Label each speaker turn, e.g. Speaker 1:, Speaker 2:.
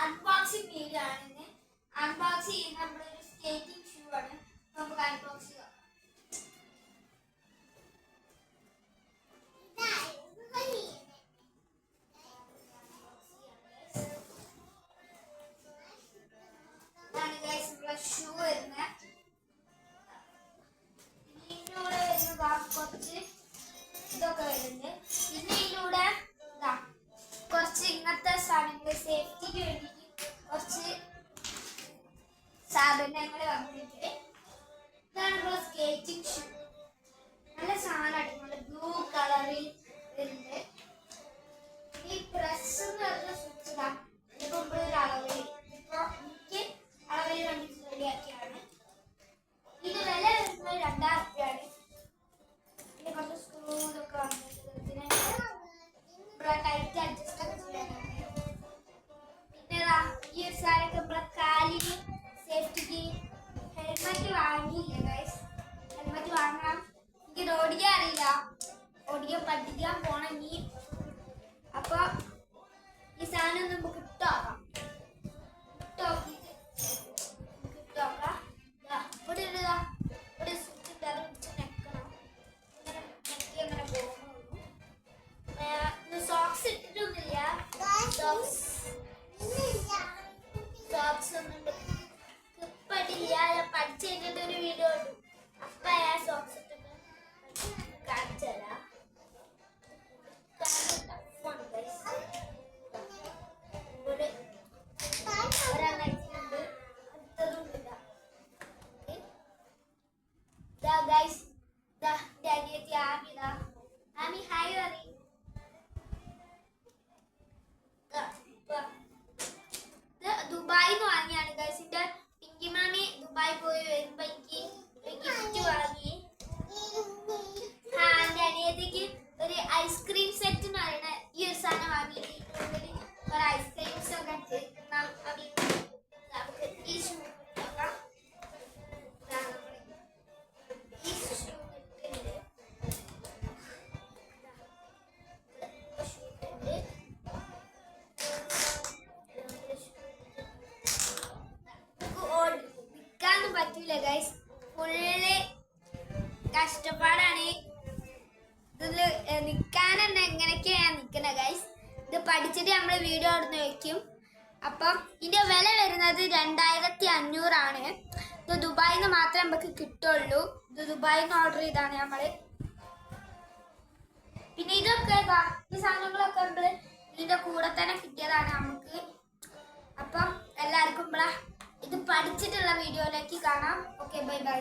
Speaker 1: Unboxing video ആണ്. Unbox ചെയ്യുന്ന നമ്മളൊരു സ്കേറ്റിംഗ് ഷൂ ആണ്. നമുക്ക് അൺബോക്സ് ചെയ്യാം. ഷൂ വരുന്നത് ഇതിലൂടെ വരുന്ന കുറച്ച് ഇതൊക്കെ വരുന്നുണ്ട്. പിന്നെ ഇതിലൂടെ കുറച്ച് ഇങ്ങനത്തെ സാധനങ്ങൾ സേഫ്റ്റിക്ക് വേണ്ടിയിട്ട് കുറച്ച് സാധനങ്ങൾ വന്നിട്ട് ഇതാണ് നമ്മുടെ സ്കേറ്റിംഗ് ഷൂ. നല്ല സാധനമായിട്ട് ബ്ലൂ കളറിൽ വരുന്നുണ്ട്. ഈ പ്രസ് എന്ന് പറഞ്ഞ സ്വിച്ച് ഇതിപ്പോ ഒരു അളവിൽ ഇപ്പൊ എനിക്ക് അളവിൽ വേണ്ടി റെഡിയാക്കിയാണ്. ഇത് വില വരുന്നത് 2000 രൂപയാണ്. പിന്നെ കുറച്ച് സ്ക്രൂ ഇതൊക്കെ വന്നിട്ട് ടൈറ്റ് അഡ്ജസ്റ്റ് ചെയ്യാനാണ്. പിന്നെ ഈ ഒരു സാധനമൊക്കെ നമ്മളെ കാലിന് സേഫ്റ്റിക്ക് ഹെൽമെറ്റ് വാങ്ങിയില്ല ഗൈസ്. ഹെൽമെറ്റ് വാങ്ങണം. എനിക്ക് ഓടിക്കാൻ അറിയില്ല. ഓടിക്കാൻ പഠിക്കാൻ പോണെങ്കിൽ അപ്പൊ ഈ സാധനം നമുക്ക് ഇട്ടോക്കാം. ഇവിടെ ഇവിടെ സ്വിച്ച് ഇട്ട് അത് പിടിച്ച് നെക്കണം. ഇങ്ങനെ നെക്കി അങ്ങനെ പോകുന്നു. സോക്സ് ഇട്ടിട്ടൊന്നുമില്ല. സോക്സ് ഒന്നും ഇപ്പടില്ല. ഞാൻ പഠിച്ചു കഴിഞ്ഞിട്ട് ഒരു വീഡിയോ ഉണ്ട്. അപ്പൊ ഞാൻ സോക്സ് ഇട്ടിട്ട് കാണിച്ചല്ല. ആമി ഹായ് പറയും. ദുബായിന്ന് വാങ്ങിയാണ് ഗൈസ്. എന്റെ പിങ്കി മാമി ദുബായി പോയി വരുമ്പോ എനിക്ക് ഒരു ഗിഫ്റ്റ് വാങ്ങി. എന്റെ അനിയത്തിക്ക് ഒരു ഐസ്ക്രീം സെറ്റ് എന്ന് പറയുന്ന ഈ ഒരു സാധനം വാങ്ങിയിട്ട് ഒരു ഐസ്ക്രീംസ് ഒക്കെ ഉണ്ട്. നമുക്ക് ഈ ഷൂ നോക്കാം. ഈ ഷൂ പറ്റൂല ഗൈസ്. ഫുള്ള് കഷ്ടപ്പാടാണ്. ഇതില് നിക്കാൻ തന്നെ എങ്ങനെയൊക്കെയാ നിക്കണ ഗൈസ്. ഇത് പഠിച്ചിട്ട് നമ്മള് വീഡിയോ എടുത്ത് വെക്കും. അപ്പം ഇതിന്റെ വില വരുന്നത് 2500 ആണ്. ഇത് ദുബായിന്ന് മാത്രമേ നമുക്ക് കിട്ടുള്ളൂ. ഇത് ദുബായിന്ന് ഓർഡർ ചെയ്താണ് നമ്മള്. പിന്നെ ഇതൊക്കെ ഈ സാധനങ്ങളൊക്കെ നമ്മള് ഇതിന്റെ കൂടെ തന്നെ കിട്ടിയതാണ് നമുക്ക്. അപ്പം എല്ലാവർക്കും ഇത് പഠിച്ചിട്ടുള്ള വീഡിയോയിലേക്ക് കാണാം. Okay, bye bye.